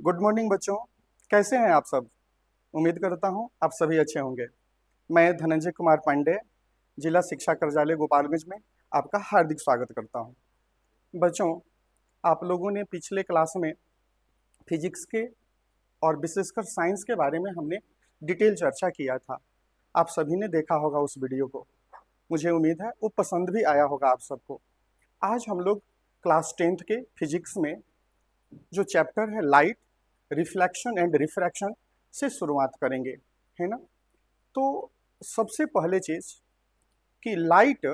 Good morning बच्चों। कैसे हैं आप सब? उम्मीद करता हूं आप सभी अच्छे होंगे। मैं धनंजय कुमार पांडे, जिला शिक्षा कार्यालय गोपालगंज में आपका हार्दिक स्वागत करता हूं। बच्चों, आप लोगों ने पिछले क्लास में फिजिक्स के और विशेषकर साइंस के बारे में हमने डिटेल चर्चा किया था। आप सभी ने देखा होगा उस वीडियो को। मुझे उम्मीद है वो पसंद भी आया होगा आप सबको। आज हम लोग क्लास 10th के फिजिक्स में जो चैप्टर है लाइट, रिफ्लेक्शन एंड रिफ्रैक्शन से शुरुआत करेंगे, है ना। तो सबसे पहले चीज कि लाइट,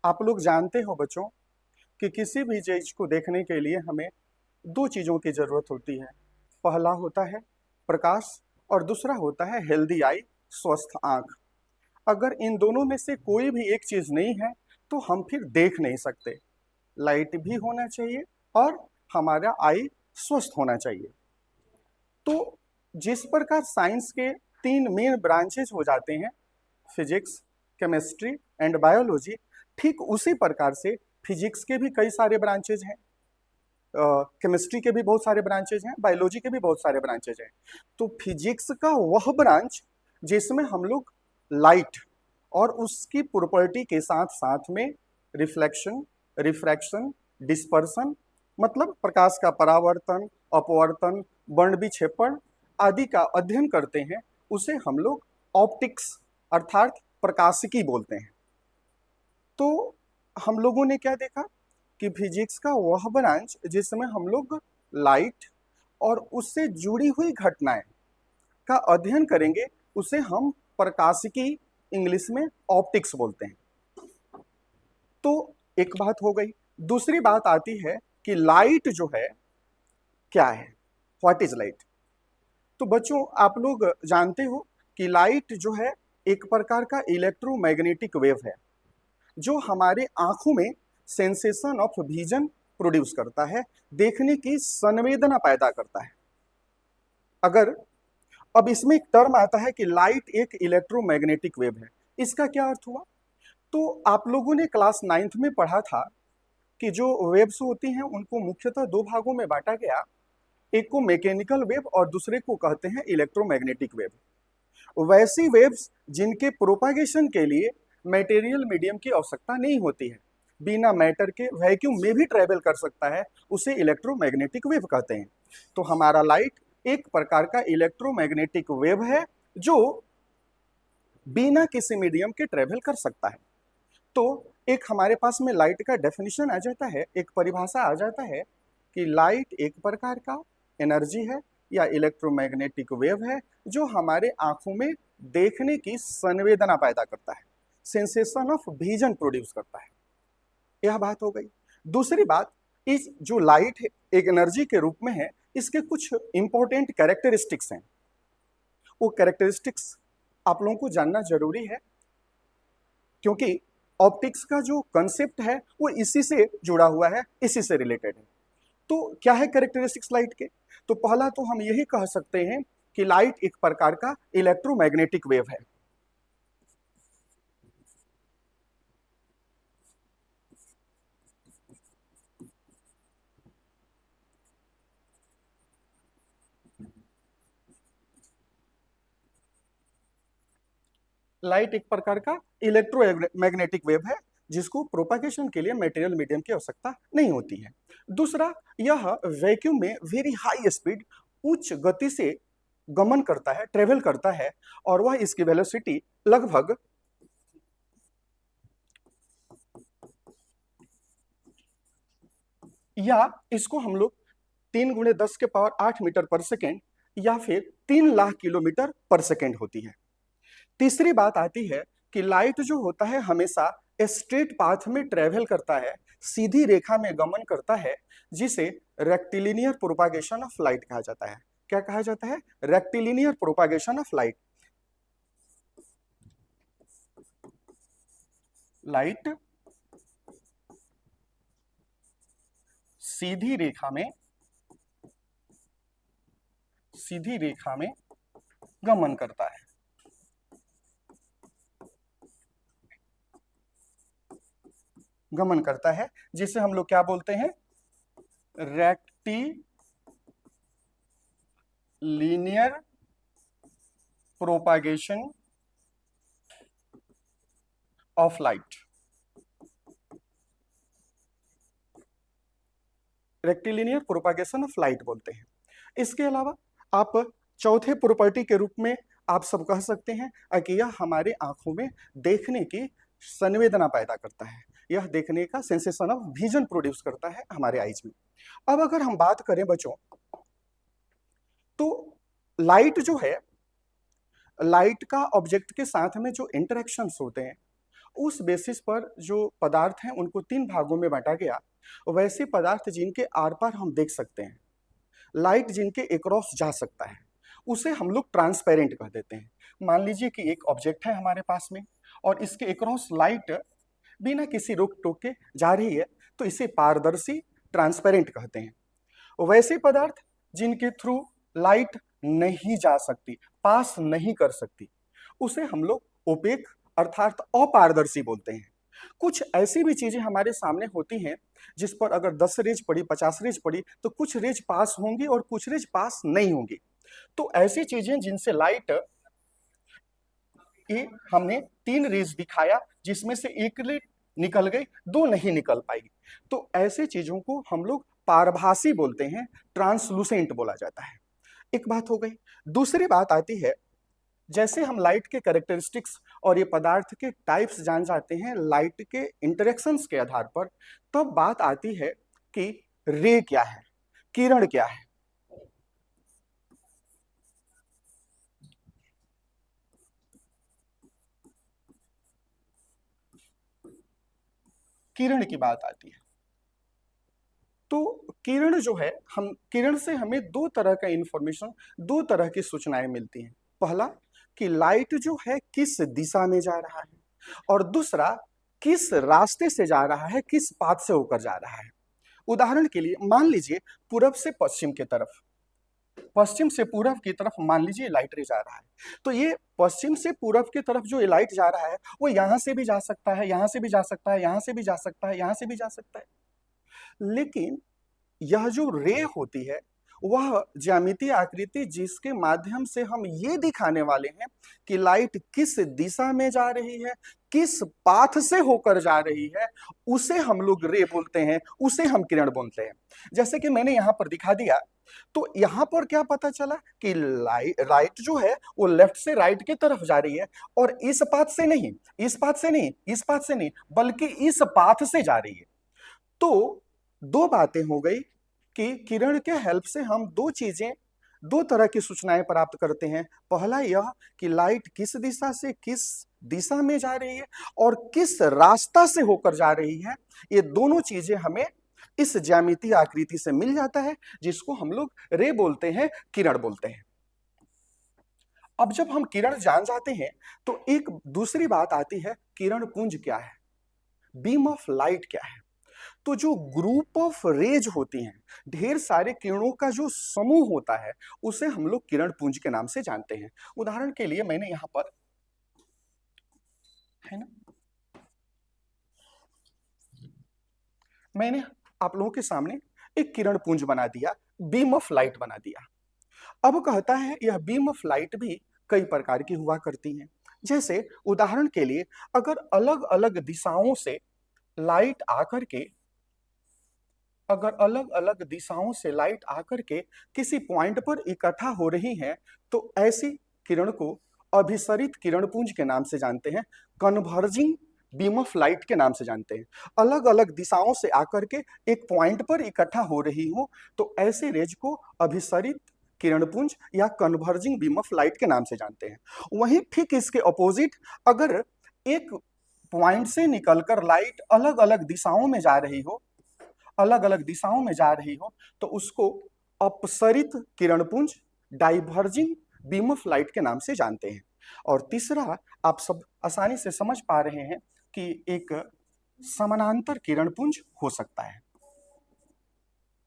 आप लोग जानते हो बच्चों कि किसी भी चीज को देखने के लिए हमें दो चीजों की जरूरत होती है। पहला होता है प्रकाश और दूसरा होता है हेल्दी आई, स्वस्थ आंख। अगर इन दोनों में से कोई भी एक चीज नहीं है तो हम फिर देख नहीं सकते। लाइट भी होना चाहिए और हमारा आई स्वस्थ होना चाहिए। तो जिस प्रकार साइंस के तीन मेन ब्रांचेस हो जाते हैं, फिजिक्स, केमिस्ट्री एंड बायोलॉजी, ठीक उसी प्रकार से फिजिक्स के भी कई सारे ब्रांचेज हैं, केमिस्ट्री के भी बहुत सारे ब्रांचेज हैं, बायोलॉजी के भी बहुत सारे ब्रांचेज हैं। तो फिजिक्स का वह ब्रांच जिसमें हम लोग लाइट और उसकी प्रॉपर्टी के साथ साथ में रिफ्लेक्शन, रिफ्रैक्शन, डिस्पर्सन, मतलब प्रकाश का परावर्तन, अपवर्तन, वर्ण विक्षेपण आदि का अध्ययन करते हैं, उसे हम लोग ऑप्टिक्स अर्थात प्रकाशिकी बोलते हैं। तो हम लोगों ने क्या देखा कि फिजिक्स का वह ब्रांच जिसमें हम लोग लाइट और उससे जुड़ी हुई घटनाएं का अध्ययन करेंगे, उसे हम प्रकाशिकी, इंग्लिश में ऑप्टिक्स बोलते हैं। तो एक बात हो गई। दूसरी बात आती है कि लाइट जो है क्या है, व्हाट इज लाइट। तो बच्चों, आप लोग जानते हो कि लाइट जो है एक प्रकार का इलेक्ट्रोमैग्नेटिक वेव है जो हमारे आंखों में सेंसेशन ऑफ विजन प्रोड्यूस करता है, देखने की संवेदना पैदा करता है। अगर अब इसमें एक टर्म आता है कि लाइट एक इलेक्ट्रोमैग्नेटिक वेव है, इसका क्या अर्थ हुआ? तो आप लोगों ने क्लास 9th में पढ़ा था कि जो वेव्स होती हैं उनको मुख्यतः दो भागों में बांटा गया। एक को मैकेनिकल वेव और दूसरे को कहते हैं इलेक्ट्रोमैग्नेटिक वेव। वैसी वेव्स जिनके प्रोपागेशन के लिए मटेरियल मीडियम की आवश्यकता नहीं होती है, बिना मैटर के वैक्यूम में भी ट्रेवल कर सकता है, उसे इलेक्ट्रोमैग्नेटिक वेव कहते हैं। तो हमारा लाइट एक प्रकार का इलेक्ट्रोमैग्नेटिक वेव है जो बिना किसी मीडियम के ट्रेवल कर सकता है। तो एक हमारे पास में लाइट का डेफिनेशन आ जाता है, एक परिभाषा आ जाता है कि लाइट एक प्रकार का एनर्जी है या इलेक्ट्रोमैग्नेटिक वेव है जो हमारे आंखों में देखने की संवेदना पैदा करता है, सेंसेशन ऑफ विजन प्रोड्यूस करता है। यह बात हो गई। दूसरी बात, इस जो लाइट एक एनर्जी के रूप में है, इसके कुछ इंपॉर्टेंट कैरेक्टरिस्टिक्स हैं। वो कैरेक्टरिस्टिक्स आप लोगों को जानना जरूरी है क्योंकि ऑप्टिक्स का जो कंसेप्ट है वो इसी से जुड़ा हुआ है, इसी से रिलेटेड है। तो क्या है कैरेक्टरिस्टिक्स लाइट के? तो पहला तो हम यही कह सकते हैं कि लाइट एक प्रकार का इलेक्ट्रोमैग्नेटिक वेव है। लाइट एक प्रकार का इलेक्ट्रोमैग्नेटिक वेव है जिसको प्रोपागेशन के लिए मटेरियल मीडियम की आवश्यकता नहीं होती है। दूसरा, यह वैक्यूम में वेरी हाई स्पीड, उच्च गति से गमन करता है, ट्रेवल करता है, और वह इसकी वेलोसिटी लगभग या इसको हम लोग 3 × 10⁸ या फिर 3 लाख किलोमीटर पर सेकेंड होती है। तीसरी बात आती है कि लाइट जो होता है हमेशा स्ट्रेट पाथ में ट्रेवल करता है, सीधी रेखा में गमन करता है, जिसे रेक्टिलिनियर प्रोपागेशन ऑफ लाइट कहा जाता है। क्या कहा जाता है? Rectilinear propagation of light. Light सीधी रेखा में गमन करता है। जिसे हम लोग क्या बोलते हैं? Rectilinear linear propagation of light, rectilinear propagation of light बोलते हैं। इसके अलावा आप चौथे प्रॉपर्टी के रूप में आप सब कह सकते हैं कि यह हमारे आंखों में देखने की संवेदना पैदा करता है, यह देखने का सेंसेशन ऑफ विजन प्रोड्यूस करता है हमारे आईज में। अब अगर हम बात करें बच्चों, तो लाइट जो है, लाइट का ऑब्जेक्ट के साथ में जो इंटरेक्शंस होते हैं, उस बेसिस पर जो पदार्थ हैं उनको तीन भागों में बांटा गया। वैसे पदार्थ जिनके आर पार हम देख सकते हैं, लाइट जिनके एक्रॉस जा सकता है, उसे हम लोग ट्रांसपेरेंट कह देते हैं। मान लीजिए कि एक ऑब्जेक्ट है हमारे पास में और इसके एक्रॉस लाइट बिना किसी रोक टोक के जा रही है, तो इसे पारदर्शी ट्रांसपेरेंट कहते हैं। वैसे पदार्थ जिनके थ्रू लाइट नहीं जा सकती, पास नहीं कर सकती, उसे हम लोग ओपेक अर्थात अपारदर्शी बोलते हैं। कुछ ऐसी भी चीजें हमारे सामने होती हैं जिस पर अगर 10 रेज पड़ी, 50 रेज पड़ी, तो कुछ रेज पास होंगी और कुछ रेज पास नहीं होंगी। तो ऐसी चीजें जिनसे लाइट, ये हमने 3 रेज दिखाया जिसमें से एक रेज निकल गई, 2 नहीं निकल पाएगी, तो ऐसे चीजों को हम लोग पारभासी बोलते हैं, ट्रांसलूसेंट बोला जाता है। एक बात हो गई। दूसरी बात आती है, जैसे हम लाइट के कैरेक्टरिस्टिक्स और ये पदार्थ के टाइप्स जान जाते हैं लाइट के इंटरेक्शंस के आधार पर, तब बात आती है कि रे क्या है, किरण क्या है। किरण की बात आती है, तो किरण जो है, हम किरण से हमें दो तरह का इंफॉर्मेशन, दो तरह की सूचनाएं मिलती हैं। पहला कि लाइट जो है किस दिशा में जा रहा है, और दूसरा किस रास्ते से जा रहा है, किस पाथ से होकर जा रहा है। उदाहरण के लिए मान लीजिए पूरब से पश्चिम की तरफ, पश्चिम से पूरब की तरफ मान लीजिए लाइट रे जा रहा है, तो ये पश्चिम से पूरब की तरफ जो ये लाइट जा रहा है, वो यहां से भी जा सकता है, यहां से भी जा सकता है, यहां से भी जा सकता है, यहां से भी जा सकता है। लेकिन यह जो रे होती है, वह ज्यामितीय आकृति जिसके माध्यम से हम ये दिखाने वाले हैं कि लाइट किस दिशा में जा रही है, किस पाथ से होकर जा रही है, उसे हम लोग रे बोलते हैं, उसे हम किरण बोलते हैं। जैसे कि मैंने यहां पर दिखा दिया, तो यहां पर क्या पता चला कि लाइट जो है वो लेफ्ट से राइट की तरफ जा रही है, और इस पाथ से नहीं, इस पाथ से नहीं, इस पाथ से नहीं, बल्कि इस पाथ से जा रही है। तो दो बातें हो गई कि किरण के हेल्प से हम दो चीजें, दो तरह की सूचनाएं प्राप्त करते हैं। पहला यह कि लाइट किस दिशा से किस दिशा में जा रही है और किस रास्ता से होकर जा रही है, ये दोनों चीजें हमें इस ज्यामितीय आकृति से मिल जाता है, जिसको हम लोग रे बोलते हैं, किरण बोलते हैं। अब जब हम किरण जान जाते हैं, तो एक दूसरी बात आती है, किरण पुंज क्या है, बीम ऑफ लाइट क्या है। तो जो ग्रुप ऑफ रेज होती हैं, ढेर सारे किरणों का जो समूह होता है, उसे हम लोग किरण पुंज के नाम से जानते हैं। उदाहरण के लिए मैंने यहां पर, है ना, मैंने आप लोगों के सामने एक किरण पुंज बना दिया, बीम ऑफ लाइट बना दिया। अब कहता है यह बीम ऑफ लाइट भी कई प्रकार की हुआ करती हैं। जैसे उदाहरण के लिए, अगर अलग अलग दिशाओं से लाइट आकर के, अगर अलग अलग दिशाओं से लाइट आकर के किसी पॉइंट पर इकट्ठा हो रही हैं, तो ऐसी किरण को अभिसरित किरणपुंज के नाम से जानते हैं, कन्वर्जिंग बीम ऑफ लाइट के नाम से जानते हैं। अलग अलग दिशाओं से आकर के एक पॉइंट पर इकट्ठा हो रही हो, तो ऐसे रेज को अभिसरित किरणपुंज या कन्वर्जिंग बीम ऑफ लाइट के नाम से जानते हैं। वहीं ठीक इसके अपोजिट, अगर एक पॉइंट से निकलकर लाइट अलग अलग दिशाओं में जा रही हो, अलग अलग दिशाओं में जा रही हो, तो उसको अपसरित किरणपुंज, डाइवर्जिंग बीम ऑफ लाइट के नाम से जानते हैं। और तीसरा, आप सब आसानी से समझ पा रहे हैं कि एक समानांतर किरणपुंज हो सकता है।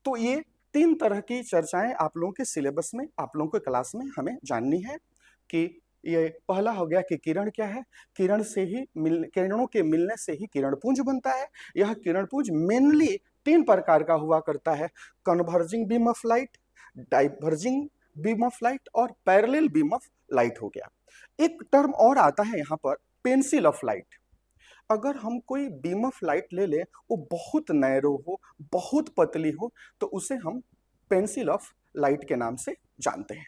तो ये तीन तरह की चर्चाएं आप लोगों के सिलेबस में, आप लोगों के क्लास में हमें जाननी है कि ये पहला हो गया कि किरण क्या है, किरण से ही किरणों के मिलने से ही किरणपुंज बनता है। यह किरणपुंज मेनली तीन प्रकार का हुआ करता है, converging beam of light, diverging beam of light और पैरेलल बीम ऑफ लाइट हो गया। एक टर्म और आता है यहाँ पर, पेंसिल ऑफ लाइट। अगर हम कोई बीम ऑफ लाइट ले ले, वो बहुत नैरो हो, बहुत पतली हो, तो उसे हम पेंसिल ऑफ लाइट के नाम से जानते हैं।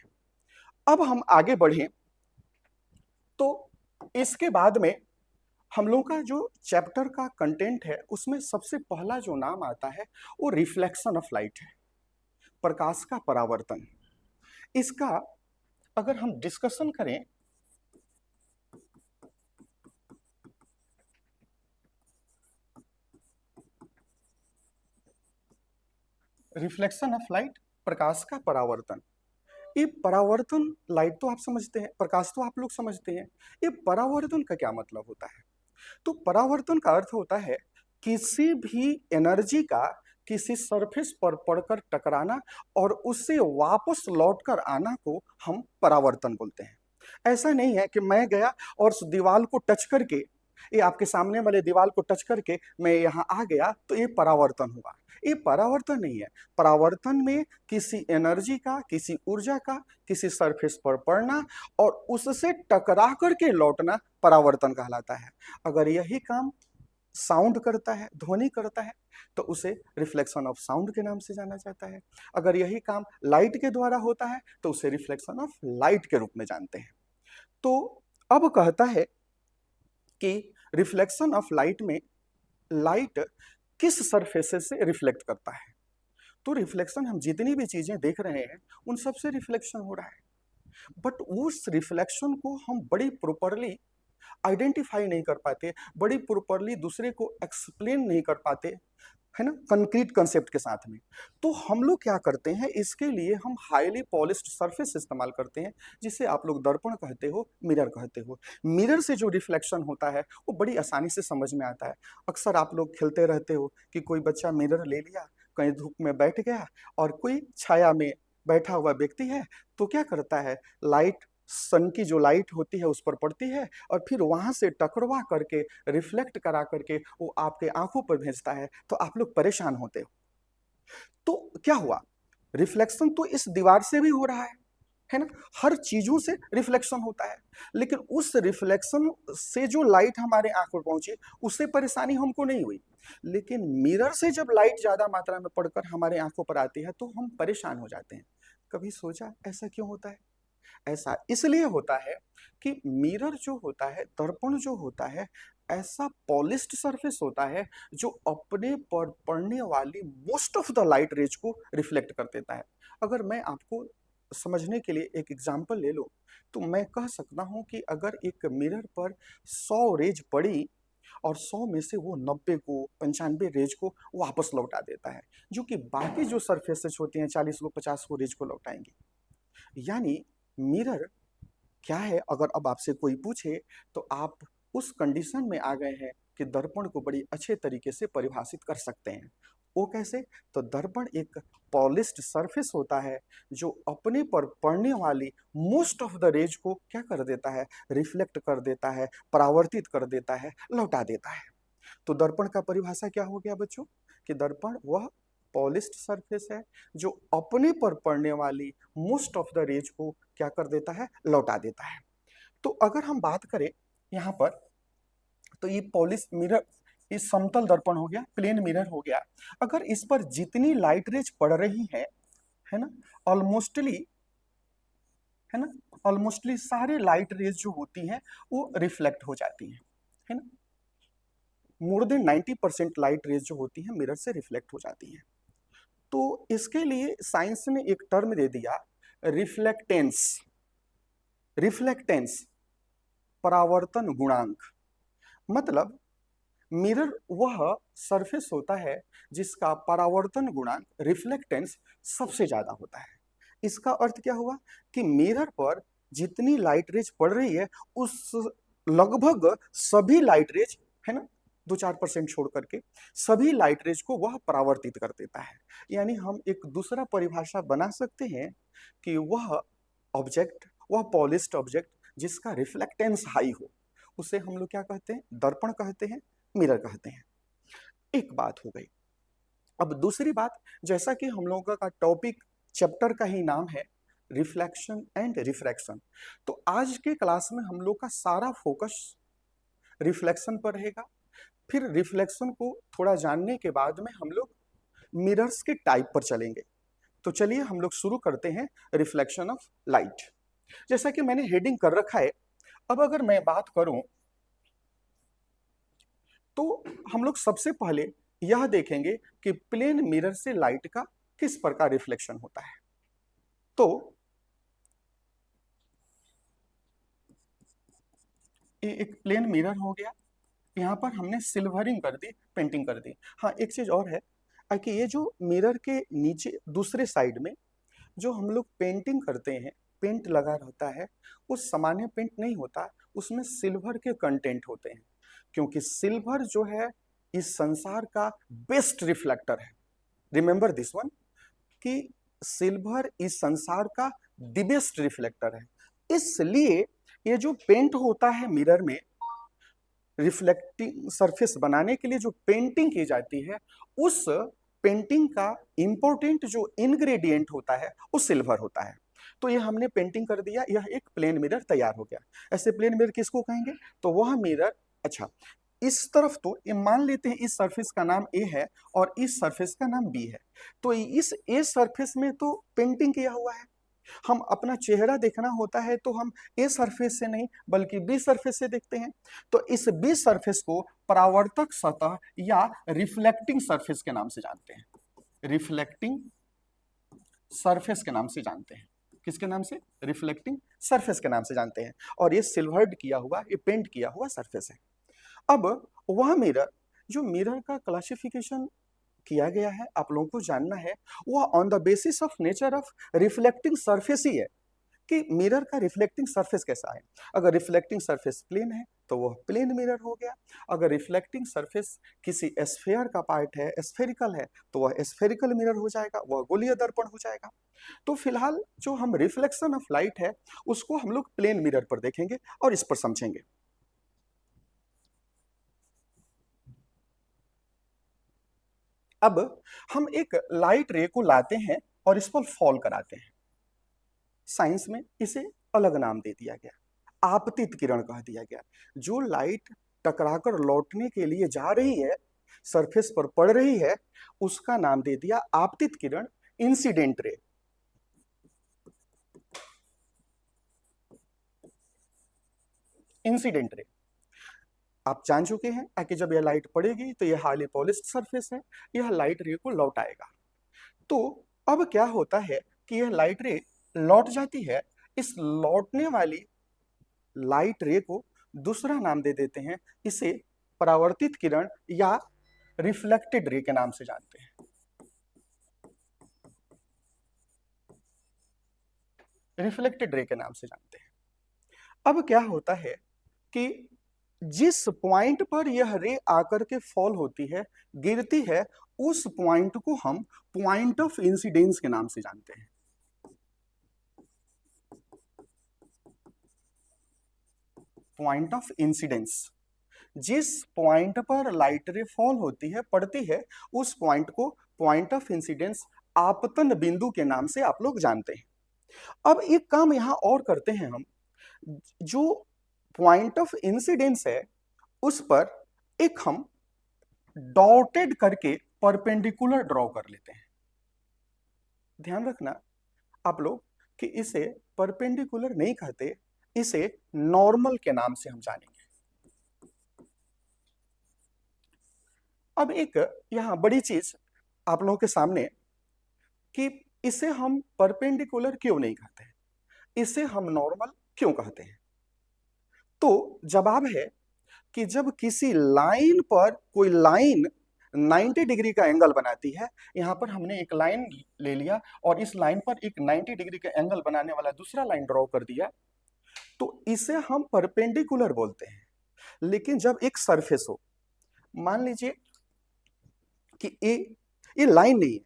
अब हम आगे बढ़ें तो इसके बाद में हम लोग का जो चैप्टर का कंटेंट है उसमें सबसे पहला जो नाम आता है वो रिफ्लेक्शन ऑफ लाइट है, प्रकाश का परावर्तन। इसका अगर हम डिस्कशन करें रिफ्लेक्शन ऑफ लाइट, प्रकाश का परावर्तन। ये परावर्तन, लाइट तो आप समझते हैं, प्रकाश तो आप लोग समझते हैं, ये परावर्तन का क्या मतलब होता है? तो परावर्तन का अर्थ होता है किसी भी एनर्जी का किसी सरफेस पर पड़कर टकराना और उससे वापस लौटकर आना को हम परावर्तन बोलते हैं। ऐसा नहीं है कि मैं गया और उस दीवार को टच करके, ये आपके सामने वाले दीवार को टच करके मैं यहाँ आ गया तो ये परावर्तन हुआ। ये परावर्तन नहीं है। परावर्तन में किसी एनर्जी का, किसी ऊर्जा का किसी सरफेस पर पड़ना और उससे टकरा करके लौटना परावर्तन कहलाता है। अगर यही काम साउंड करता है, ध्वनि करता है, तो उसे रिफ्लेक्शन ऑफ साउंड के नाम से जाना जाता है। अगर यही काम लाइट के द्वारा होता है तो उसे रिफ्लेक्शन ऑफ लाइट के रूप में जानते हैं। तो अब कहता है कि रिफ्लेक्शन ऑफ लाइट में लाइट किस सरफेसेस से रिफ्लेक्ट करता है। तो रिफ्लेक्शन, हम जितनी भी चीजें देख रहे हैं उन सब से रिफ्लेक्शन हो रहा है, बट उस रिफ्लेक्शन को हम बड़ी प्रॉपरली आइडेंटिफाई नहीं कर पाते, बड़ी प्रॉपरली दूसरे को एक्सप्लेन नहीं कर पाते, है ना, कंक्रीट कंसेप्ट के साथ में। तो हम लोग क्या करते हैं, इसके लिए हम हाईली पॉलिश्ड सरफेस इस्तेमाल करते हैं, जिसे आप लोग दर्पण कहते हो, मिरर कहते हो। मिरर से जो रिफ्लेक्शन होता है वो बड़ी आसानी से समझ में आता है। अक्सर आप लोग खेलते रहते हो कि कोई बच्चा मिरर ले लिया, कहीं धूप में बैठ गया और कोई छाया में बैठा हुआ व्यक्ति है, तो क्या करता है, लाइट, सन की जो लाइट होती है उस पर पड़ती है और फिर वहां से टकरवा करके, रिफ्लेक्ट करा करके वो आपके आंखों पर भेजता है, तो आप लोग परेशान होते हो। तो क्या हुआ, रिफ्लेक्शन तो इस दीवार से भी हो रहा है ना, हर चीजों से रिफ्लेक्शन होता है, लेकिन उस रिफ्लेक्शन से जो लाइट हमारे आंख पर पहुंची उससे परेशानी हमको नहीं हुई। लेकिन मिरर से जब लाइट ज्यादा मात्रा में पड़कर हमारे आंखों पर आती है तो हम परेशान हो जाते हैं। कभी सोचा ऐसा क्यों होता है? ऐसा इसलिए होता है कि मिरर जो होता है, दर्पण जो होता है, ऐसा पॉलिश्ड सरफेस होता है जो अपने पर पड़ने वाली most of the light rays को रिफ्लेक्ट कर देता है। अगर मैं आपको समझने के लिए एक एग्जांपल ले लो तो मैं कह सकता हूं कि अगर एक मिरर पर 100 रेज पड़ी और 100 में से वो 90 को, 95 रेज को वापस लौटा देता है, जो कि बाकी जो सरफेसेस होती हैं 40 को, 50 को रेज को लौटाएंगी। यानी मिरर क्या है, अगर अब आपसे कोई पूछे तो आप उस कंडीशन में आ गए हैं कि दर्पण को बड़ी अच्छे तरीके से परिभाषित कर सकते हैं। वो कैसे? तो दर्पण एक पॉलिश्ड सरफेस होता है जो अपने पर पड़ने वाली मोस्ट ऑफ द रेज को क्या कर देता है, रिफ्लेक्ट कर देता है, परावर्तित कर देता है, लौटा देता है। तो दर्पण का परिभाषा क्या हो गया बच्चों, कि दर्पण वह पॉलिश्ड सरफेस है जो अपने पर पड़ने वाली मोस्ट ऑफ द रेज को क्या कर देता है, लौटा देता है। तो अगर हम बात करें यहाँ पर, तो ये पॉलिश मिरर, इस समतल दर्पण हो गया, प्लेन मिरर हो गया। अगर इस पर जितनी लाइट रेज पड़ रही है ना, ऑलमोस्टली, है ना, ऑलमोस्टली सारे लाइट रेज जो होती हैं वो रिफ्लेक्ट हो जाती है ना। मोर देन 90% लाइट रेज जो होती है मिरर से रिफ्लेक्ट हो जाती है। तो इसके लिए साइंस ने एक टर्म दे दिया, रिफ्लेक्टेंस। रिफ्लेक्टेंस, परावर्तन गुणांक। मतलब मिरर वह सरफेस होता है जिसका परावर्तन गुणांक, रिफ्लेक्टेंस, सबसे ज्यादा होता है। इसका अर्थ क्या हुआ कि मिरर पर जितनी लाइट रेज पड़ रही है उस लगभग सभी लाइट रेज, है ना, 2-4% छोड़ करके सभी लाइट रेज को वह परावर्तित कर देता है। यानी हम एक दूसरा परिभाषा बना सकते हैं कि वह ऑब्जेक्ट, वह पॉलिश्ड ऑब्जेक्ट जिसका रिफ्लेक्टेंस हाई हो, उसे हम लोग क्या कहते हैं, दर्पण कहते हैं, मिरर कहते हैं। एक बात हो गई। अब दूसरी बात, जैसा कि हम लोगों का टॉपिक चैप्टर का ही नाम है रिफ्लेक्शन एंड रिफ्रैक्शन। तो आज के क्लास में हम लोग का सारा फोकस रिफ्लेक्शन पर रहेगा। फिर रिफ्लेक्शन को थोड़ा जानने के बाद में हम लोग मिरर्स के टाइप पर चलेंगे। तो चलिए हम लोग शुरू करते हैं रिफ्लेक्शन ऑफ लाइट। जैसा कि मैंने हेडिंग कर रखा है, अब अगर मैं बात करूं तो हम लोग सबसे पहले यह देखेंगे कि प्लेन मिरर से लाइट का किस प्रकार रिफ्लेक्शन होता है। तो ये एक प्लेन मिरर हो गया, यहाँ पर हमने सिल्वरिंग कर दी, पेंटिंग कर दी। हाँ, एक चीज और है कि ये जो मिरर के नीचे दूसरे साइड में जो हम लोग पेंटिंग करते हैं, पेंट लगा रहता है, वो सामान्य पेंट नहीं होता, उसमें सिल्वर के कंटेंट होते हैं, क्योंकि सिल्वर जो है इस संसार का बेस्ट रिफ्लेक्टर है। रिमेंबर दिस वन कि सिल्वर इस संसार का द बेस्ट रिफ्लेक्टर है। इसलिए ये जो पेंट होता है मिरर में, रिफ्लेक्टिंग सरफेस बनाने के लिए जो पेंटिंग की जाती है, उस पेंटिंग का इंपॉर्टेंट जो इंग्रेडिएंट होता है वो सिल्वर होता है। तो ये हमने पेंटिंग कर दिया, यह एक प्लेन मिरर तैयार हो गया। ऐसे प्लेन मिरर किसको कहेंगे? तो वह मिरर, अच्छा इस तरफ तो ये मान लेते हैं इस सरफेस का नाम ए है और इस सरफेस का नाम बी है। तो इस ए सरफेस में तो पेंटिंग किया हुआ है, हम अपना चेहरा देखना होता है तो हम ए सरफेस से नहीं बल्कि बी सरफेस से देखते हैं। तो इस बी सरफेस को परावर्तक सतह या रिफ्लेक्टिंग सरफेस के नाम से जानते हैं। रिफ्लेक्टिंग सरफेस के नाम से जानते हैं। किसके नाम से? रिफ्लेक्टिंग सरफेस के नाम से जानते हैं। और ये सिल्वर्ड किया हुआ, ये पेंट किया हुआ सरफेस है। अब वह मिरर, जो मिरर का क्लासिफिकेशन किया गया है, आप लोगों को जानना है, वह on the basis of nature of reflecting surface ही है कि मिरर का रिफ्लेक्टिंग सरफेस कैसा है। अगर रिफ्लेक्टिंग सरफेस प्लेन है तो वह प्लेन मिरर हो गया। अगर रिफ्लेक्टिंग सरफेस किसी एस्फेयर का पार्ट है, एस्फेरिकल है, तो वह एस्फेरिकल मिरर हो जाएगा, वह गोलीय दर्पण हो जाएगा। तो फिलहाल जो हम रिफ्लेक्शन ऑफ लाइट है उसको हम लोग प्लेन मिरर पर देखेंगे और इस पर समझेंगे। अब हम एक लाइट रे को लाते हैं और इस पर फॉल कराते हैं। साइंस में इसे अलग नाम दे दिया गया, आपतित किरण कह दिया गया। जो लाइट टकराकर लौटने के लिए जा रही है, सरफेस पर पड़ रही है, उसका नाम दे दिया आपतित किरण, इंसिडेंट रे। इंसिडेंट रे आप जान चुके हैं कि जब यह लाइट पड़ेगी तो यह हाईली पॉलिश्ड सरफेस है, यह लाइट रे को लौटाएगा। तो अब क्या होता है कि यह लाइट रे लौट जाती है, इस लौटने वाली लाइट रे को दूसरा नाम दे देते हैं, इसे परावर्तित किरण या रिफ्लेक्टेड रे के नाम से जानते हैं। रिफ्लेक्टेड रे के नाम से जानते हैं। अब क्या होता है कि जिस पॉइंट पर यह रे आकर के फॉल होती है, गिरती है, उस पॉइंट को हम पॉइंट ऑफ इंसिडेंस के नाम से जानते हैं। पॉइंट ऑफ इंसिडेंस, जिस पॉइंट पर लाइट रे फॉल होती है, पड़ती है, उस पॉइंट को पॉइंट ऑफ इंसिडेंस, आपतन बिंदु के नाम से आप लोग जानते हैं। अब एक काम यहां और करते हैं हम, जो पॉइंट ऑफ इंसिडेंस है उस पर एक हम डॉटेड करके परपेंडिकुलर ड्रॉ कर लेते हैं। ध्यान रखना आप लोग कि इसे परपेंडिकुलर नहीं कहते, इसे नॉर्मल के नाम से हम जानेंगे। अब एक यहां बड़ी चीज आप लोगों के सामने कि इसे हम परपेंडिकुलर क्यों नहीं कहते, इसे हम नॉर्मल क्यों कहते हैं। तो जवाब है कि जब किसी लाइन पर कोई लाइन 90 डिग्री का एंगल बनाती है, यहां पर हमने एक लाइन ले लिया और इस लाइन पर एक 90 डिग्री का एंगल बनाने वाला दूसरा लाइन ड्रॉ कर दिया, तो इसे हम परपेंडिकुलर बोलते हैं। लेकिन जब एक सरफेस हो, मान लीजिए कि ये लाइन नहीं है,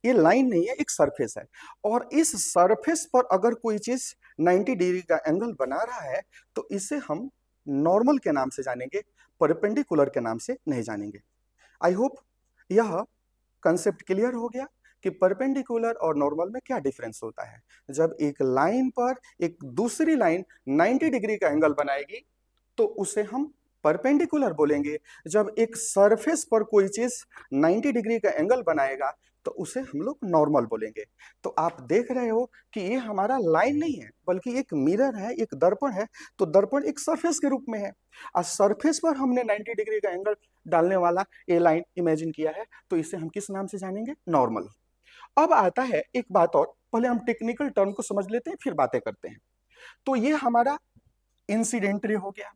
ये लाइन नहीं है, एक सरफेस है, और इस सरफेस पर अगर कोई चीज 90 डिग्री का एंगल बना रहा है तो इसे हम नॉर्मल के नाम से जानेंगे, परपेंडिकुलर के नाम से नहीं जानेंगे। आई होप यह कंसेप्ट क्लियर हो गया कि परपेंडिकुलर और नॉर्मल में क्या डिफरेंस होता है। जब एक लाइन पर एक दूसरी लाइन 90 डिग्री का एंगल बनाएगी तो उसे हम परपेंडिकुलर बोलेंगे। जब एक सरफेस पर कोई चीज 90 डिग्री का एंगल बनाएगा तो उसे हम लोग नॉर्मल बोलेंगे। तो आप देख रहे हो कि ये हमारा लाइन नहीं है बल्कि एक मिरर है, एक दर्पण है। तो दर्पण एक सरफेस के रूप में है और सरफेस पर हमने 90 डिग्री का एंगल डालने वाला ये लाइन इमेजिन किया है, तो इसे हम किस नाम से जानेंगे? नॉर्मल। अब आता है एक बात और, पहले हम टेक्निकल टर्म को समझ लेते हैं फिर बातें करते हैं। तो ये हमारा इंसिडेंट रे हो गया,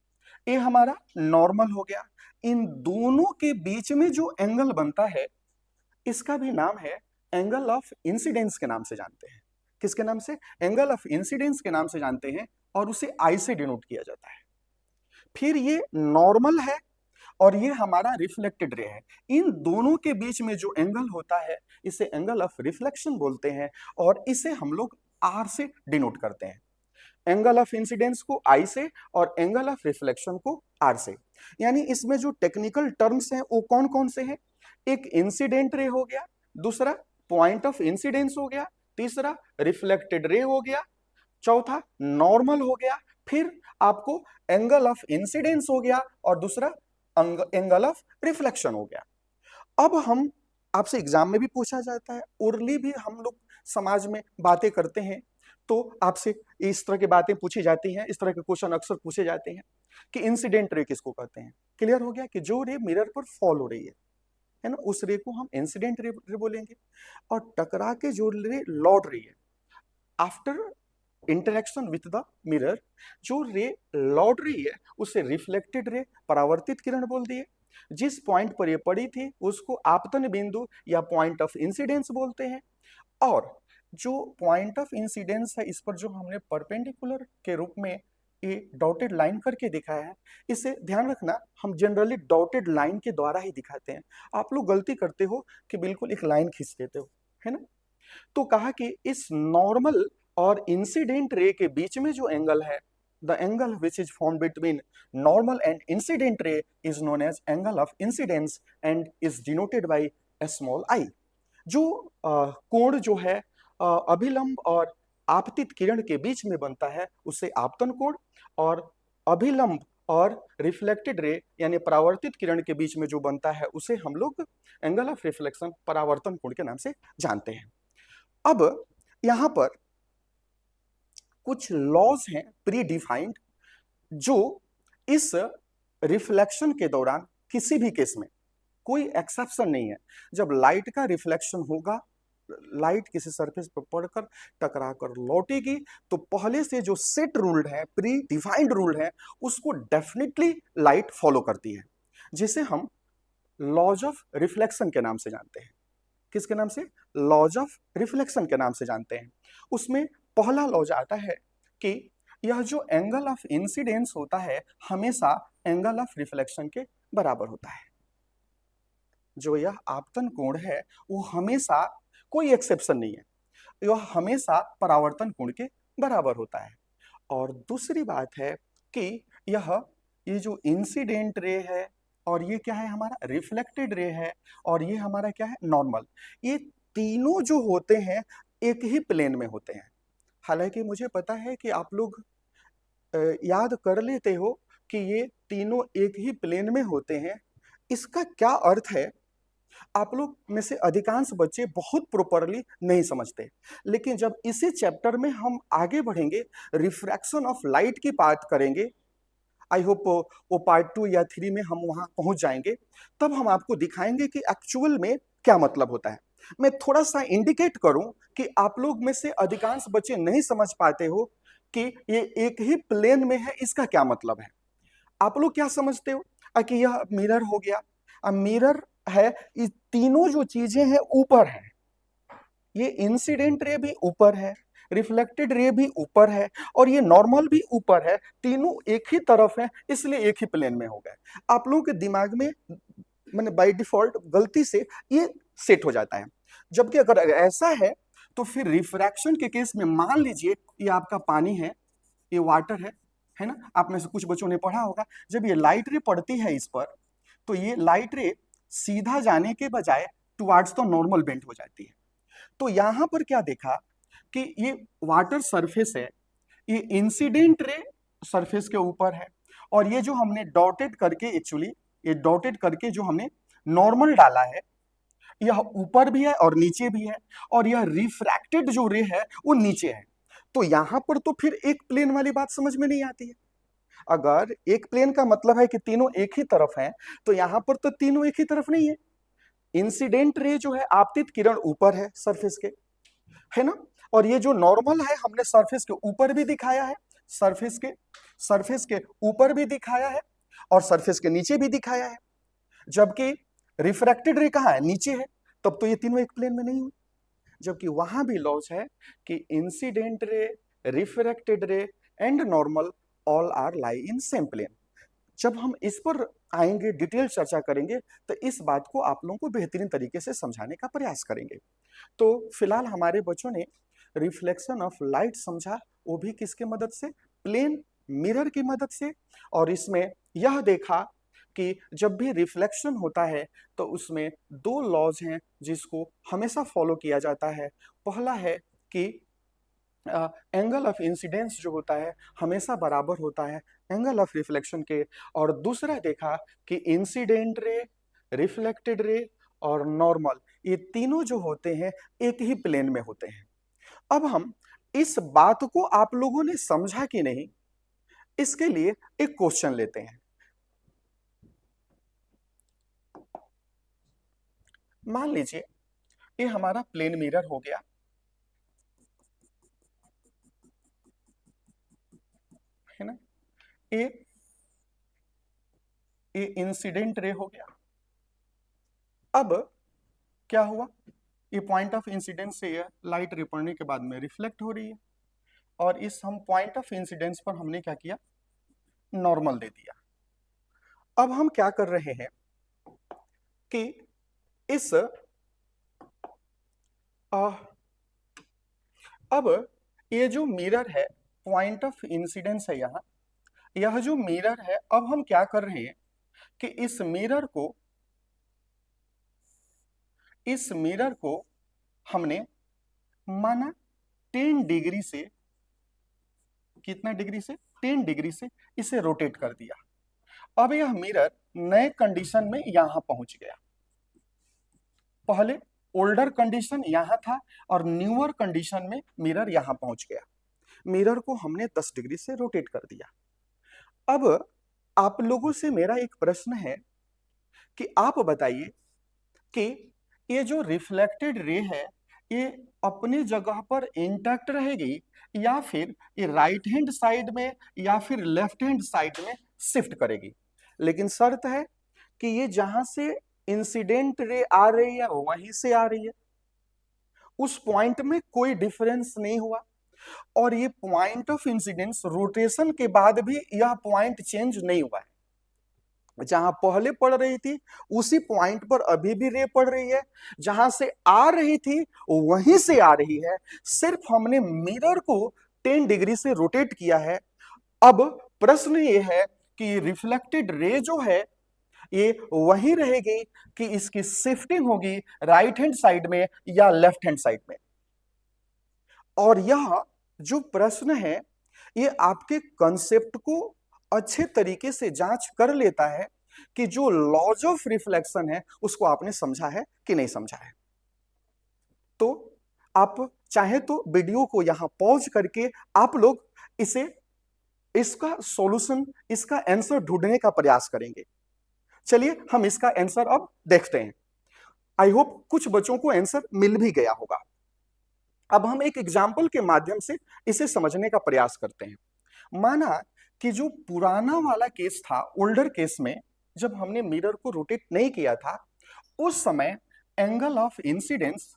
ये हमारा नॉर्मल हो गया। इन दोनों के बीच में जो एंगल बनता है इसका भी नाम है एंगल ऑफ इंसिडेंस के नाम से जानते हैं। किसके नाम से? एंगल ऑफ इंसिडेंस के नाम से जानते हैं और उसे आई से डिनोट किया जाता है। फिर ये नॉर्मल है और ये हमारा रिफ्लेक्टेड रे है। इन दोनों के बीच में जो एंगल होता है इसे एंगल ऑफ रिफ्लेक्शन बोलते हैं और इसे हम लोग आर से डिनोट करते हैं। एंगल ऑफ इंसिडेंस को आई से और एंगल ऑफ रिफ्लेक्शन को आर से। यानी इसमें जो टेक्निकल टर्म्स हैं वो कौन कौन से हैं? एक इंसिडेंट रे हो गया, दूसरा पॉइंट ऑफ इंसिडेंस हो गया, तीसरा रिफ्लेक्टेड रे हो गया, चौथा नॉर्मल हो गया, फिर आपको एंगल ऑफ इंसिडेंस हो गया और दूसरा एंगल ऑफ रिफ्लेक्शन हो गया। अब हम आपसे एग्जाम में भी पूछा जाता है, ओरली भी हम लोग समाज में बातें करते हैं तो आपसे इस तरह की बातें पूछी जाती हैं, इस तरह के क्वेश्चन अक्सर पूछे जाते हैं कि इंसिडेंट रे किसको कहते हैं। क्लियर हो गया कि जो रे मिरर पर फॉल हो रही है ना, उस रे को हम इंसिडेंट रे बोलेंगे। और टकरा के जो रे लौट रही है after interaction with the mirror, जो रे लौट रही है उसे रिफ्लेक्टेड रे, परावर्तित किरण बोल दिए। जिस पॉइंट पर ये पड़ी थी उसको आपतन बिंदु या पॉइंट ऑफ इंसिडेंस बोलते हैं। और जो पॉइंट ऑफ इंसिडेंस है इस पर जो हमने परपेंडिकुलर के रूप में ये डॉटेड लाइन करके दिखाया है, इसे ध्यान रखना, हम जनरली डॉटेड लाइन के द्वारा ही दिखाते हैं। आप लोग गलती करते हो कि बिल्कुल एक लाइन खींच देते हो, है ना। तो कहा कि इस नॉर्मल और इंसिडेंट रे के बीच में जो एंगल है, the angle which is form between normal and incident ray is known as angle of incidence and is denoted by a small i. जो कोण जो है अभिलंब और आपतित किरण के बीच में बनता है उसे आपतन कोण, और अभिलंब और रिफ्लेक्टेड रे यानी परावर्तित किरण के बीच में जो बनता है उसे हम लोग एंगल ऑफ रिफ्लेक्शन, परावर्तन कोण के नाम से जानते हैं। अब यहां पर कुछ लॉज हैं प्री डिफाइंड, जो इस रिफ्लेक्शन के दौरान किसी भी केस में कोई एक्सेप्शन नहीं है। जब लाइट का रिफ्लेक्शन होगा, लाइट किसी सरफेस पर पड़कर टकराकर लौटेगी तो पहले से जो सेट रूल्ड है, प्री डिफाइंड रूल है, उसको डेफिनेटली लाइट फॉलो करती है, जिसे हम लॉज ऑफ रिफ्लेक्शन के नाम से जानते हैं। किसके नाम से? लॉज ऑफ रिफ्लेक्शन के नाम से जानते हैं। उसमें पहला लॉज आता है कि यह जो एंगल ऑफ इंसिडेंस होता है हमेशा एंगल ऑफ रिफ्लेक्शन के बराबर होता है। जो यह आपतन कोण है वो हमेशा, कोई एक्सेप्शन नहीं है, यह हमेशा परावर्तन कोण के बराबर होता है। और दूसरी बात है कि ये जो इंसिडेंट रे है और ये क्या है हमारा रिफ्लेक्टेड रे है और ये हमारा क्या है नॉर्मल, ये तीनों जो होते हैं एक ही प्लेन में होते हैं। हालांकि मुझे पता है कि आप लोग याद कर लेते हो कि ये तीनों एक ही प्लेन में होते हैं। इसका क्या अर्थ है आप लोग में से अधिकांश बच्चे बहुत प्रॉपरली नहीं समझते, लेकिन जब इसी चैप्टर में हम आगे बढ़ेंगे, रिफ्रैक्शन ऑफ लाइट की बात करेंगे, आई होप वो पार्ट 2 या 3 में हम वहां पहुंच जाएंगे, तब हम आपको दिखाएंगे कि एक्चुअल में क्या मतलब होता है। मैं थोड़ा सा इंडिकेट करूं कि आप लोग में से अधिकांश बच्चे नहीं समझ पाते हो कि ये एक ही प्लेन में है, इसका क्या मतलब है। आप लोग क्या समझते हो कि यह मिरर हो गया, मिरर है, ये तीनों जो चीजें हैं ऊपर है, ये इंसिडेंट रे भी ऊपर है, रिफ्लेक्टेड रे भी ऊपर है और ये नॉर्मल भी ऊपर है, तीनों एक ही तरफ है, इसलिए एक ही प्लेन में हो गए। आप लोगों के दिमाग में मैंने बाय डिफॉल्ट गलती से ये सेट हो जाता है। जबकि अगर ऐसा है तो फिर रिफ्रैक्शन के केस में मान लीजिए ये आपका पानी है, ये वाटर है ना। आप में से कुछ बच्चों ने पढ़ा होगा, जब ये लाइट रे पड़ती है इस पर तो ये लाइट रे सीधा जाने के बजाय टुवार्ड्स द नॉर्मल बेंड हो जाती है। तो यहां पर क्या देखा कि ये वाटर सरफेस है, ये इंसिडेंट रे सरफेस के ऊपर है, और ये जो हमने डॉटेड करके एक्चुअली ये डॉटेड करके जो हमने नॉर्मल डाला है, यह ऊपर भी है और नीचे भी है, और यह रिफ्रैक्टेड जो रे है वो नीचे है। तो यहां पर तो फिर एक प्लेन वाली बात समझ में नहीं आती है। अगर एक प्लेन का मतलब है कि तीनों एक ही तरफ हैं, तो यहां पर तो तीनों एक ही तरफ नहीं है। इंसिडेंट रे जो है, आपतित किरण ऊपर है सरफेस के, है ना, और ये जो नॉर्मल है हमने सरफेस के ऊपर भी दिखाया है, सरफेस के ऊपर भी दिखाया है, और सरफेस के नीचे भी दिखाया है। जबकि रिफ्रैक्टेड रे कहाँ है, नीचे है, तब तो ये तीनों एक प्लेन में नहीं हुए। जबकि वहां भी लॉज है कि incident ray, refracted ray and normal all are lie in same plane. जब हम इस पर आएंगे, डिटेल चर्चा करेंगे, तो इस बात को आप लोगों को बेहतरीन तरीके से समझाने का प्रयास करेंगे। तो फिलहाल हमारे बच्चों ने रिफ्लेक्शन ऑफ लाइट समझा, वो भी किसके मदद से, प्लेन मिरर की मदद से। और इसमें यह देखा कि जब भी रिफ्लेक्शन होता है तो उसमें दो लॉज हैं जिसको हमेशा फॉलो किया जाता है। पहला है कि एंगल ऑफ इंसिडेंस जो होता है हमेशा बराबर होता है एंगल ऑफ रिफ्लेक्शन के, और दूसरा देखा कि इंसिडेंट रे, रिफ्लेक्टेड रे और नॉर्मल, ये तीनों जो होते हैं एक ही प्लेन में होते हैं। अब हम इस बात को आप लोगों ने समझा कि नहीं, इसके लिए एक क्वेश्चन लेते हैं। मान लीजिए ये हमारा प्लेन मिरर हो गया, है ना, ये इंसिडेंट रे हो गया। अब क्या हुआ, ये पॉइंट ऑफ इंसिडेंस से यह लाइट रे पड़ने के बाद में रिफ्लेक्ट हो रही है, और इस हम पॉइंट ऑफ इंसिडेंस पर हमने क्या किया, नॉर्मल दे दिया। अब हम क्या कर रहे हैं कि इस अब ये जो मिरर है, पॉइंट ऑफ इंसिडेंस है यहाँ, यह जो मिरर है, अब हम क्या कर रहे हैं कि इस मिरर को हमने माना 10 डिग्री से, कितना डिग्री से, 10 डिग्री से इसे रोटेट कर दिया। अब यह मिरर नए कंडीशन में यहां पहुंच गया। पहले ओल्डर कंडीशन यहां था और न्यूअर कंडीशन में मिरर यहां पहुंच गया। मिरर को हमने 10 डिग्री से रोटेट कर दिया। अब आप लोगों से मेरा एक प्रश्न है कि आप बताइए कि ये जो रिफ्लेक्टेड रे है, ये अपनी जगह पर इंटैक्ट रहेगी या फिर ये राइट हैंड साइड में या फिर लेफ्ट हैंड साइड में शिफ्ट करेगी। लेकिन शर्त है कि ये जहां से इंसिडेंट रे आ रही है वहीं से आ रही है, उस पॉइंट में कोई डिफरेंस नहीं हुआ, और ये पॉइंट ऑफ इंसिडेंस रोटेशन के बाद भी यह पॉइंट चेंज नहीं हुआ है। जहां पहले पड़ रही थी उसी पॉइंट पर अभी भी रे पड़ रही है, जहां से आ रही थी वहीं से आ रही है, सिर्फ हमने मिरर को 10 डिग्री से रोटेट किया है। अब प्रश्न ये है कि रिफ्लेक्टेड रे जो है ये वही रहेगी कि इसकी शिफ्टिंग होगी राइट हैंड साइड में या लेफ्ट हैंड साइड में। और यह जो प्रश्न है ये आपके कंसेप्ट को अच्छे तरीके से जांच कर लेता है कि जो लॉज ऑफ रिफ्लेक्शन है उसको आपने समझा है कि नहीं समझा है। तो आप चाहे तो वीडियो को यहां पॉज करके आप लोग इसका सॉल्यूशन, इसका आंसर ढूंढने का प्रयास करेंगे। चलिए हम इसका आंसर अब देखते हैं। आई होप कुछ बच्चों को आंसर मिल भी गया होगा। अब हम एक एग्जाम्पल के माध्यम से इसे समझने का प्रयास करते हैं। माना कि जो पुराना वाला केस था, ओल्डर केस में जब हमने मिरर को रोटेट नहीं किया था, उस समय angle of incidence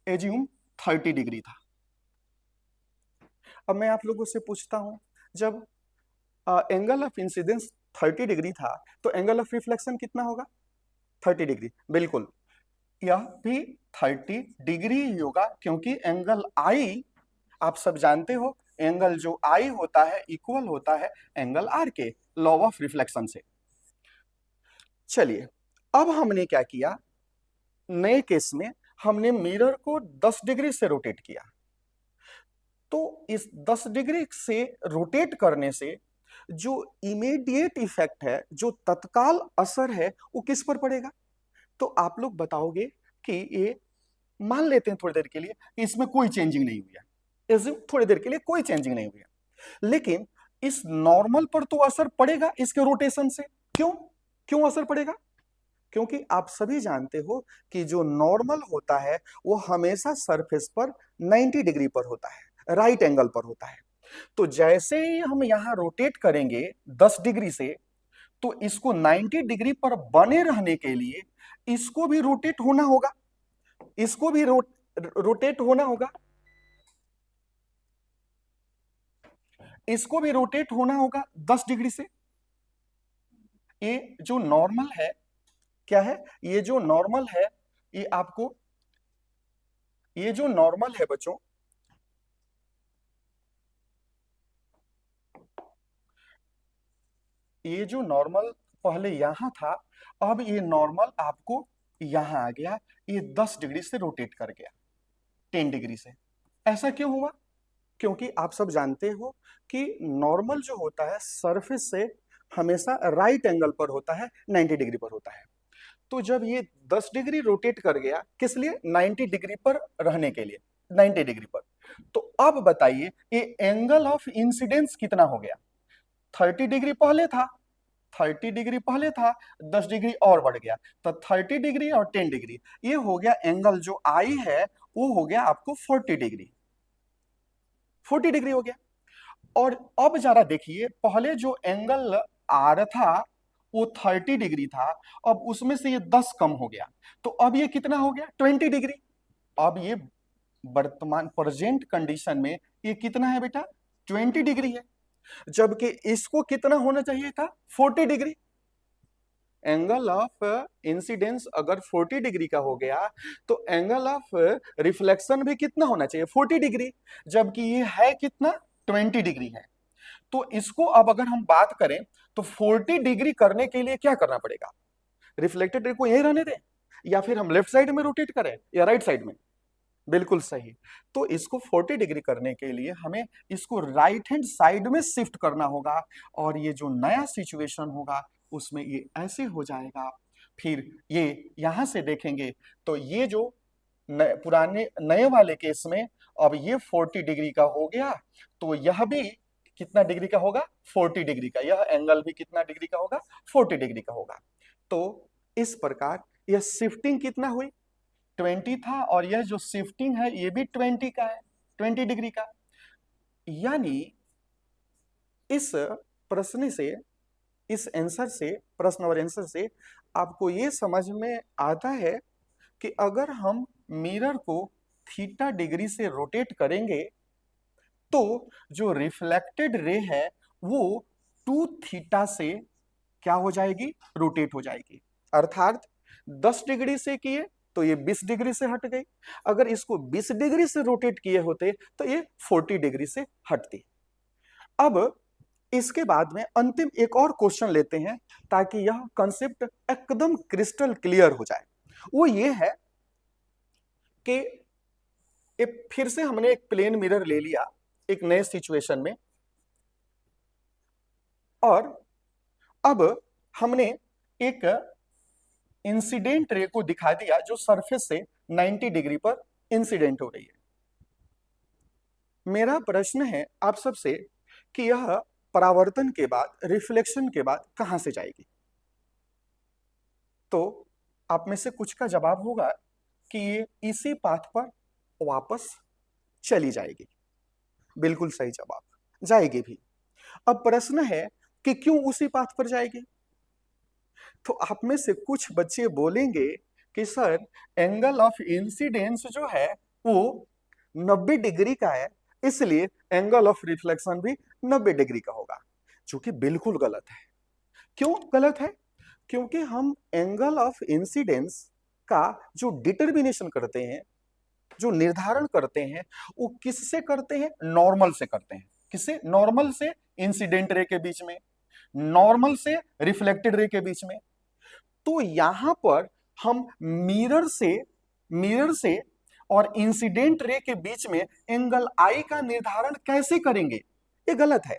assume 30 degree था। अब मैं आप लोगों से पूछता हूं, जब एंगल ऑफ इंसिडेंस 30 डिग्री था तो एंगल ऑफ रिफ्लेक्शन कितना होगा, 30 डिग्री। बिल्कुल, यह भी 30 डिग्री ही होगा, क्योंकि एंगल आई आप सब जानते हो, एंगल जो आई होता है इक्वल होता है एंगल आर के, लॉ ऑफ रिफ्लेक्शन से। चलिए अब हमने क्या किया, नए केस में हमने मिरर को 10 डिग्री से रोटेट किया, तो इस 10 डिग्री से रोटेट करने से जो इमीडिएट इफेक्ट है, जो तत्काल असर है, वो किस पर पड़ेगा? तो आप लोग बताओगे कि ये, मान लेते हैं थोड़ी देर के लिए कि इसमें कोई चेंजिंग नहीं हुई है, थोड़ी देर के लिए कोई चेंजिंग नहीं हुई है, लेकिन इस नॉर्मल पर तो असर पड़ेगा इसके रोटेशन से। क्यों क्यों असर पड़ेगा? क्योंकि आप सभी जानते हो कि जो नॉर्मल होता है वो हमेशा सरफेस पर 90 डिग्री पर होता है, राइट एंगल पर होता है। तो जैसे ही हम यहां रोटेट करेंगे 10 डिग्री से, तो इसको 90 डिग्री पर बने रहने के लिए इसको भी रोटेट होना होगा, इसको भी रोटेट होना होगा, इसको भी रोटेट होना होगा 10 डिग्री से। ये जो नॉर्मल है, क्या है? ये जो नॉर्मल है, ये आपको, ये जो नॉर्मल है बच्चों, ये जो नॉर्मल पहले यहां था, अब ये नॉर्मल आपको यहां आ गया, ये 10 डिग्री से रोटेट कर गया 10 डिग्री से। ऐसा क्यों हुआ? क्योंकि आप सब जानते हो कि नॉर्मल जो होता है सरफेस से हमेशा राइट एंगल पर होता है, 90 डिग्री पर होता है। तो जब ये 10 डिग्री रोटेट कर गया, किस लिए? 90 डिग्री पर रहने के लिए, 90 डिग्री पर। तो अब बताइए ये एंगल ऑफ इंसिडेंस कितना हो गया? 30 डिग्री पहले था, 30 डिग्री पहले था, 10 डिग्री और बढ़ गया, तो 30 डिग्री और 10 डिग्री, ये हो गया एंगल जो आई है वो हो गया आपको 40 डिग्री, 40 डिग्री हो गया। और अब जरा देखिए, पहले जो एंगल आर था वो 30 डिग्री था, अब उसमें से ये 10 कम हो गया, तो अब ये कितना हो गया? 20 डिग्री। अब ये वर्तमान प्रेजेंट कंडीशन में ये कितना है बेटा? 20 डिग्री है, जबकि इसको कितना होना चाहिए था? 40 डिग्री। एंगल ऑफ इंसिडेंस अगर 40 डिग्री का हो गया, तो एंगल ऑफ रिफ्लेक्शन भी कितना होना चाहिए? 40 डिग्री, जबकि ये है कितना? 20 डिग्री है। तो इसको अब अगर हम बात करें तो 40 डिग्री करने के लिए क्या करना पड़ेगा? रिफ्लेक्टेड रे को यहीं रहने दें, या फिर हम लेफ्ट साइड में रोटेट करें या राइट साइड में? बिल्कुल सही। तो इसको 40 डिग्री करने के लिए हमें इसको राइट हैंड साइड में शिफ्ट करना होगा, और ये जो नया सिचुएशन होगा उसमें ये ऐसे हो जाएगा। फिर ये यहां से देखेंगे तो ये जो पुराने नए वाले केस में अब ये 40 डिग्री का हो गया, तो यह भी कितना डिग्री का होगा? 40 डिग्री का। यह एंगल भी कितना डिग्री का होगा? 40 डिग्री का होगा। तो इस प्रकार यह शिफ्टिंग कितना हुई? 20 था, और यह जो शिफ्टिंग है ये भी 20 का है, 20 डिग्री का। यानी इस प्रश्न से, इस आंसर से, प्रश्न और आंसर से आपको ये समझ में आता है कि अगर हम मिरर को थीटा डिग्री से रोटेट करेंगे तो जो रिफ्लेक्टेड रे है वो 2 थीटा से क्या हो जाएगी? रोटेट हो जाएगी। अर्थात 10 डिग्री से किए तो ये 20 डिग्री से हट गई, अगर इसको 20 डिग्री से रोटेट किए होते तो ये 40 डिग्री से हटती। अब इसके बाद में अंतिम एक और क्वेश्चन लेते हैं ताकि यह कंसेप्ट एकदम क्रिस्टल क्लियर हो जाए। वो ये है कि फिर से हमने एक प्लेन मिरर ले लिया एक नए सिचुएशन में, और अब हमने एक इंसिडेंट रे को दिखा दिया जो सरफेस से 90 डिग्री पर इंसिडेंट हो रही है। मेरा प्रश्न है आप सबसे कि यह परावर्तन के बाद, रिफ्लेक्शन के बाद कहां से जाएगी? तो आप में से कुछ का जवाब होगा कि ये इसी पाथ पर वापस चली जाएगी। बिल्कुल सही जवाब, जाएगी भी। अब प्रश्न है कि क्यों उसी पाथ पर जाएगी? तो आप में से कुछ बच्चे बोलेंगे कि सर एंगल ऑफ इंसिडेंस जो है वो 90 डिग्री का है, इसलिए एंगल ऑफ रिफ्लेक्शन भी 90 डिग्री का होगा, जो कि बिल्कुल गलत है। क्यों गलत है? क्योंकि हम एंगल ऑफ इंसिडेंस का जो डिटर्मिनेशन करते हैं, जो निर्धारण करते हैं, वो किससे करते हैं? नॉर्मल से करते हैं। किससे? नॉर्मल से इंसिडेंट रे के बीच में, नॉर्मल से रिफ्लेक्टेड रे के बीच में। तो यहां पर हम मिरर से मिरर से और इंसिडेंट रे के बीच में एंगल आई का निर्धारण कैसे करेंगे? ये गलत है।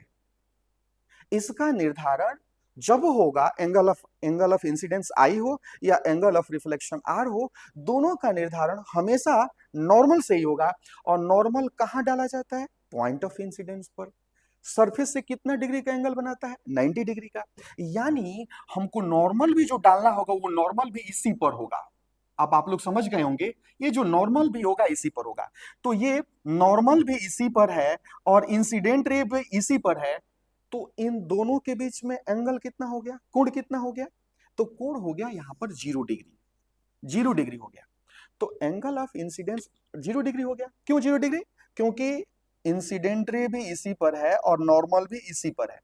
इसका निर्धारण जब होगा एंगल ऑफ इंसिडेंस आई हो या एंगल ऑफ रिफ्लेक्शन आर हो, दोनों का निर्धारण हमेशा नॉर्मल से ही होगा। और नॉर्मल कहां डाला जाता है? पॉइंट ऑफ इंसिडेंस पर। सरफेस से कितना डिग्री का एंगल बनाता है? 90 डिग्री का। यानी हमको नॉर्मल भी जो डालना होगा वो नॉर्मल भी इसी पर होगा। अब आप लोग समझ गए होंगे, ये जो नॉर्मल भी होगा इसी पर होगा। तो ये नॉर्मल भी इसी पर है और इंसिडेंट रे भी इसी पर है। तो इन दोनों के बीच में एंगल कितना हो गया? कोण कितना हो गया? तो कोण हो गया यहां पर 0 डिग्री। 0 डिग्री हो गया। तो एंगल ऑफ इंसिडेंस 0 डिग्री हो गया। क्यों 0 डिग्री? क्योंकि इंसिडेंट रे भी इसी पर है और नॉर्मल भी इसी पर है,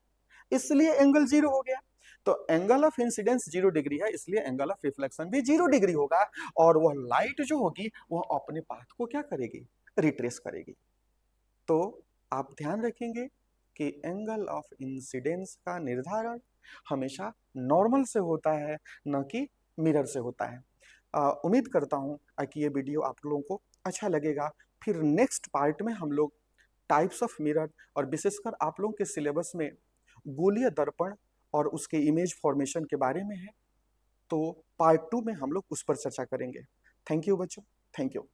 इसलिए एंगल 0 हो गया। तो एंगल ऑफ इंसिडेंस 0 डिग्री है, इसलिए एंगल ऑफ रिफ्लेक्शन भी 0 डिग्री होगा। और वह लाइट जो होगी वह अपने पाथ को क्या करेगी? रिट्रेस करेगी। तो आप ध्यान रखेंगे कि एंगल ऑफ इंसिडेंस का निर्धारण हमेशा नॉर्मल से होता है, न कि मिरर से होता है। उम्मीद करता हूं कि ये वीडियो आप लोगों को अच्छा लगेगा। फिर नेक्स्ट पार्ट में हम लोग टाइप्स ऑफ मिरर और विशेषकर आप लोगों के सिलेबस में गोलीय दर्पण और उसके इमेज फॉर्मेशन के बारे में है, तो पार्ट 2 में हम लोग उस पर चर्चा करेंगे। थैंक यू बच्चों, थैंक यू।